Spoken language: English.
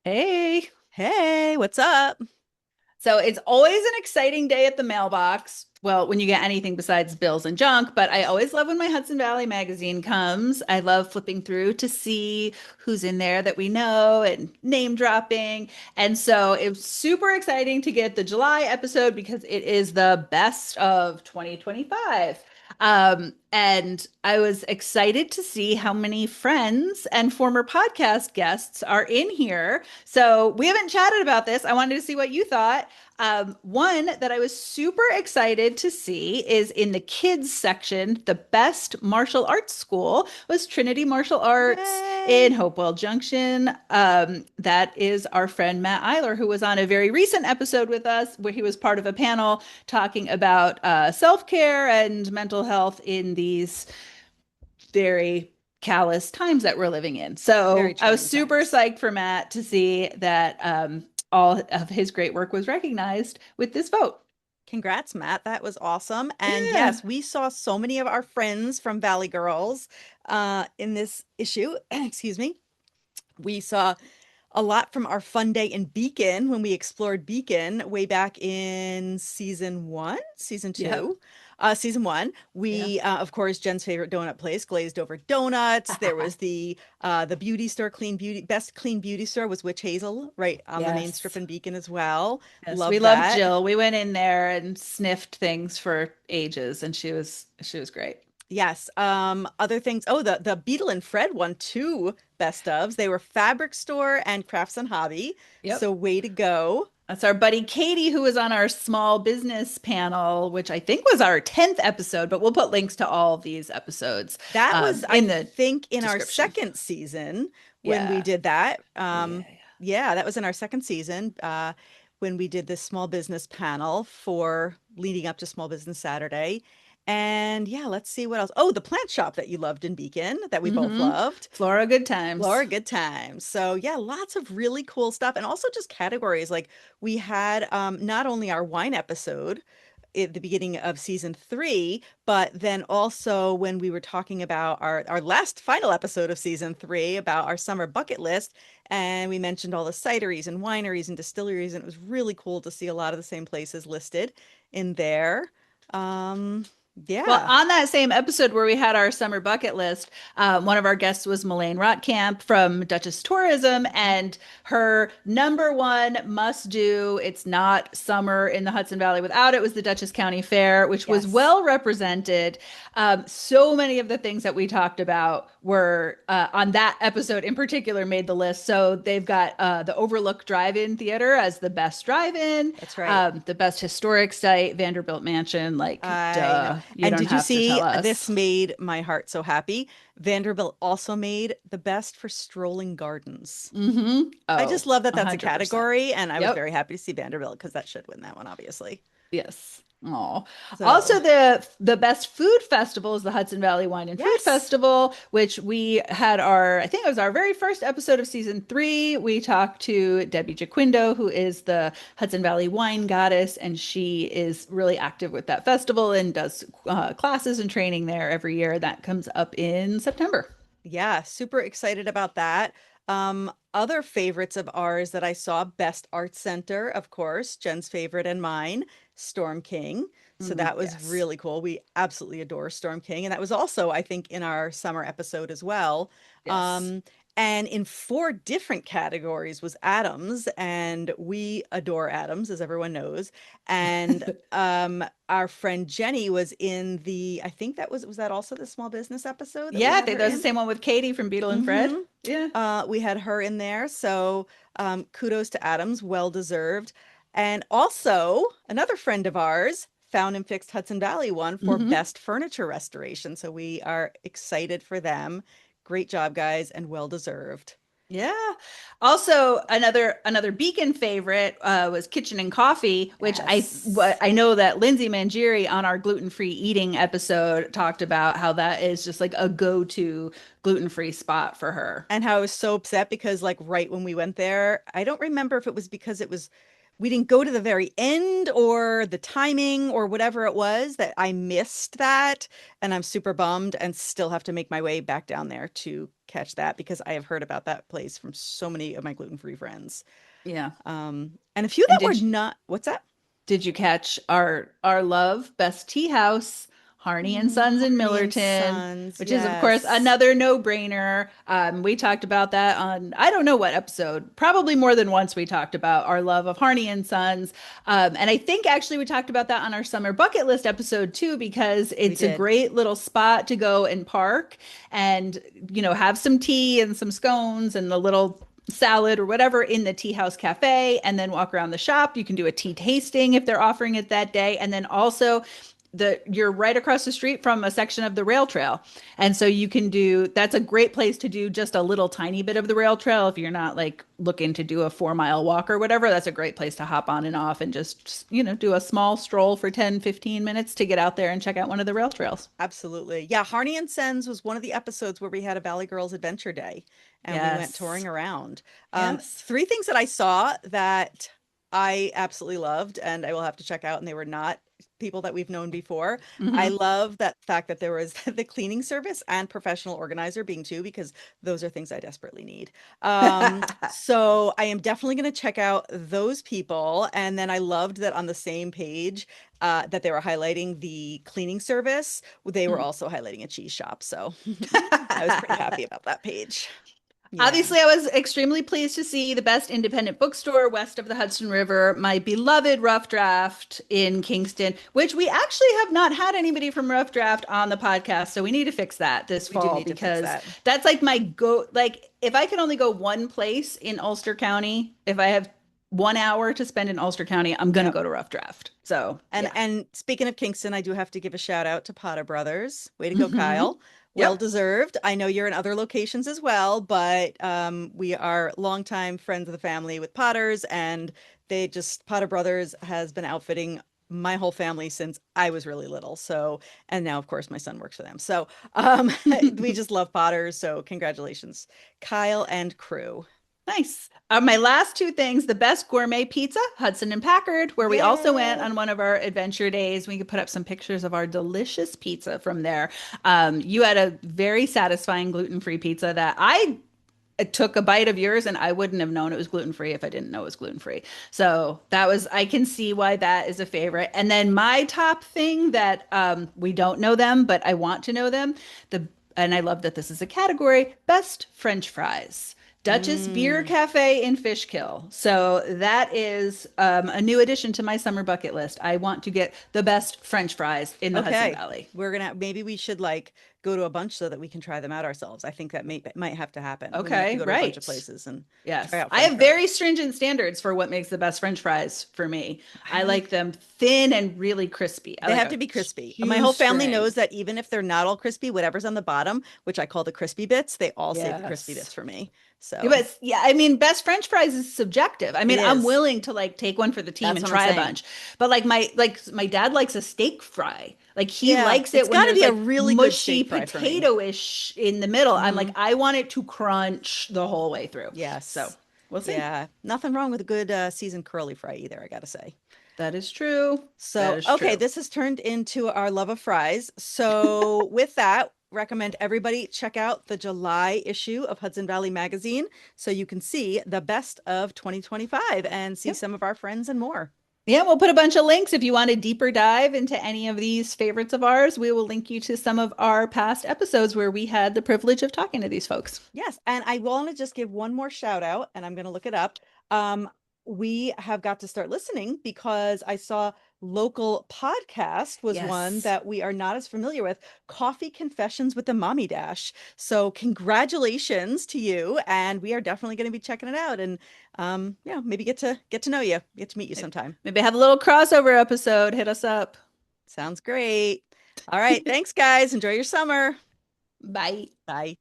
Hey. Hey, what's up? So it's always an exciting day at the mailbox. Well, when you get anything besides bills and junk, but I always love when my Hudson Valley Magazine comes. I love flipping through to see who's in there that we know and name dropping. And so it was super exciting to get the July episode because it is the best of 2025. And I was excited to see how many friends and former podcast guests are in here. So we haven't chatted about this. I wanted to see what you thought. One that I was super excited to see is in the kids section. The best martial arts school was Trinity Martial Arts in Yay. Hopewell Junction. That is our friend Matt Eiler, who was on a very recent episode with us, where he was part of a panel talking about self-care and mental health in these very callous times that we're living in. Very So I was trying super times. psyched for Matt to see that all of his great work was recognized with this vote. Congrats, Matt. That was awesome. And Yeah. yes, we saw so many of our friends from Valley Girls in this issue. Excuse me. We saw a lot from our fun day in Beacon when we explored Beacon way back in season one, season Yep. two, season one. Yeah. We, of course, Jen's favorite donut place, Glazed Over Donuts. There was the beauty store, Clean Beauty, best clean beauty store was Witch Hazel, right on the main strip Yes. in Beacon as well. Yes. We Love loved that. Jill. We went in there and sniffed things for ages, and she was great. Yes. Other things. Oh, the Beetle and Fred won two best ofs. They were Fabric Store and Crafts and Hobby. Yep. So way to go. That's our buddy Katie, who was on our small business panel, which I think was our 10th episode, but we'll put links to all of these episodes That was, I in the think, in our description. second season when we Yeah. did that. Yeah. Yeah, that was in our second season when we did this small business panel for leading up to Small Business Saturday. And yeah, let's see what else. Oh, the plant shop that you loved in Beacon that we both Mm-hmm. loved. Flora, good times. Laura, good times. So yeah, lots of really cool stuff. And also just categories. Like we had not only our wine episode at the beginning of season three, but then also when we were talking about our last final episode of season three about our summer bucket list, and we mentioned all the cideries and wineries and distilleries, and it was really cool to see a lot of the same places listed in there. Um, Well, yeah. on that same episode where we had our summer bucket list, one of our guests was Melaine Rotkamp from Duchess Tourism, and her number one must do, it's not summer in the Hudson Valley without it, was the Dutchess County Fair, which was Yes. well represented. So many of the things that we talked about were on that episode in particular made the list. So they've got the Overlook Drive-In Theater as the best drive-in, That's right. the best historic site, Vanderbilt Mansion, like, I know. duh, you And don't did you have to tell see this us. made my heart so happy? Vanderbilt also made the best for strolling gardens. Mm-hmm. I just Oh, love that that's a 100%. category, and I was Yep. very happy to see Vanderbilt because that should win that one, obviously. Yes. Oh. Also, So, the best food festival is the Hudson Valley Wine and Food yes. Festival, which we had I think it was our very first episode of season three. We talked to Debbie Jaquindo, who is the Hudson Valley wine goddess, and she is really active with that festival and does classes and training there every year. That comes up in September. Yeah, super excited about that. Other favorites of ours that I saw, Best Art Center, of course, Jen's favorite and mine, Storm King. So Mm, that was yes. really cool. We absolutely adore Storm King. And that was also, I think, in our summer episode as well. Yes. Um, and in four different categories was Adams, and we adore Adams, as everyone knows. And our friend Jenny was in the, I think that was that also the small business episode that we Yeah, I had think her that was the in? same one with Katie from Beetle and Fred. Mm-hmm. Yeah. We had her in there, so kudos to Adams, well deserved. And also, another friend of ours found and fixed Hudson Valley one for Hmm. best furniture restoration. So we are excited for them. Great job, guys, and well deserved. Yeah. Also, another Beacon favorite was Kitchen and Coffee, which Yes. I know that Lindsay Mangieri on our gluten-free eating episode talked about how that is just like a go-to gluten-free spot for her. And how I was so upset because, like, right when we went there, I don't remember if it was because it was we didn't go to the very end or the timing or whatever it was that I missed that. And I'm super bummed and still have to make my way back down there to catch that because I have heard about that place from so many of my gluten-free friends. Yeah. And a few And that were not, what's that? did you catch our love best tea house, Harney and Oh, Sons in Harney and Millerton, Sons, which is of course yes. another no-brainer. We talked about that on I don't know what episode, probably more than once. We talked about our love of Harney and Sons, and I think actually we talked about that on our summer bucket list episode too, because We it's a did. great little spot to go and park and have some tea and some scones and a little salad or whatever in the tea house cafe and then walk around the shop. You can do a tea tasting if they're offering it that day. And then also you're right across the street from a section of the rail trail. And so you can do that's a great place to do just a little tiny bit of the rail trail if you're not like looking to do a 4 mile walk or whatever. That's a great place to hop on and off and just, do a small stroll for 10, 15 minutes to get out there and check out one of the rail trails. Absolutely. Yeah, Harney and Sons was one of the episodes where we had a Valley Girls Adventure Day and we went touring Yes. around. Yes. Three things that I saw that I absolutely loved and I will have to check out, and they were not people that we've known before. I Hmm. love that fact that there was the cleaning service and professional organizer being two, because those are things I desperately need. So I am definitely going to check out those people. And then I loved that on the same page that they were highlighting the cleaning service, they were also highlighting a cheese shop. So I was pretty happy about that page. Yeah. Obviously, I was extremely pleased to see the best independent bookstore west of the Hudson River, my beloved Rough Draft in Kingston, which we actually have not had anybody from Rough Draft on the podcast. So we need to fix that this We do fall need to fix because that. that's like my go. Like, if I could only go one place in Ulster County, if I have 1 hour to spend in Ulster County, I'm going to Yep. go to Rough Draft. So, yeah. And speaking of Kingston, I do have to give a shout out to Potter Brothers. Way to go, Hmm. Kyle. Well Yep. deserved. I know you're in other locations as well, but we are longtime friends of the family with Potters, and Potter Brothers has been outfitting my whole family since I was really little. So, and now of course my son works for them. So, we just love Potters. So, congratulations, Kyle and crew. Nice. My last two things, the best gourmet pizza, Hudson and Packard, where we also went Yay. on one of our adventure days. We could put up some pictures of our delicious pizza from there. You had a very satisfying gluten-free pizza that I took a bite of yours and I wouldn't have known it was gluten-free if I didn't know it was gluten-free. So I can see why that is a favorite. And then my top thing that we don't know them, but I want to know them, and I love that this is a category, best French fries. Dutch's Beer Mm. Cafe in Fishkill. So that is a new addition to my summer bucket list. I want to get the best French fries in the Hudson Okay. Valley. Maybe we should like go to a bunch so that we can try them out ourselves. I think that might have to happen. We might have to Okay, go to a bunch of right. places and try Yes. out I French have very fries. stringent standards for what makes the best French fries for me. I I like like them thin and really crispy. I They like have a to be crispy. My whole family shoestring. knows that even if they're not all crispy, whatever's on the bottom, which I call the crispy bits, they all say the crispy bits Yes. for me. Yeah, So but yeah, I mean, best French fries is subjective. I it mean, I'm is. willing to like take one for the team That's and what I'm try a saying. bunch. But like my dad likes a steak fry. Like he Yeah, likes it's it when got to there's be a like really good mushy steak fry for me. potato-ish in the middle. I'm like, Hmm. I want it to crunch the whole way through. So Yes. we'll see. Yeah. Nothing wrong with a good seasoned curly fry either, I gotta say. That is true. That So, is okay, true. this has turned into our love of fries. So, with that, recommend everybody check out the July issue of Hudson Valley Magazine so you can see the best of 2025 and see Yep. some of our friends and more. Yeah, we'll put a bunch of links if you want a deeper dive into any of these favorites of ours. We will link you to some of our past episodes where we had the privilege of talking to these folks. Yes, and I want to just give one more shout out, and I'm going to look it up. Um, we have got to start listening because I saw local podcast was one Yes. that we are not as familiar with, Coffee Confessions with the Mommy Dash. So congratulations to you, and we are definitely going to be checking it out, and yeah, maybe get to know you, get to meet you sometime. Maybe have a little crossover episode. Hit us up. Sounds great. All right, thanks guys. Enjoy your summer. Bye. Bye.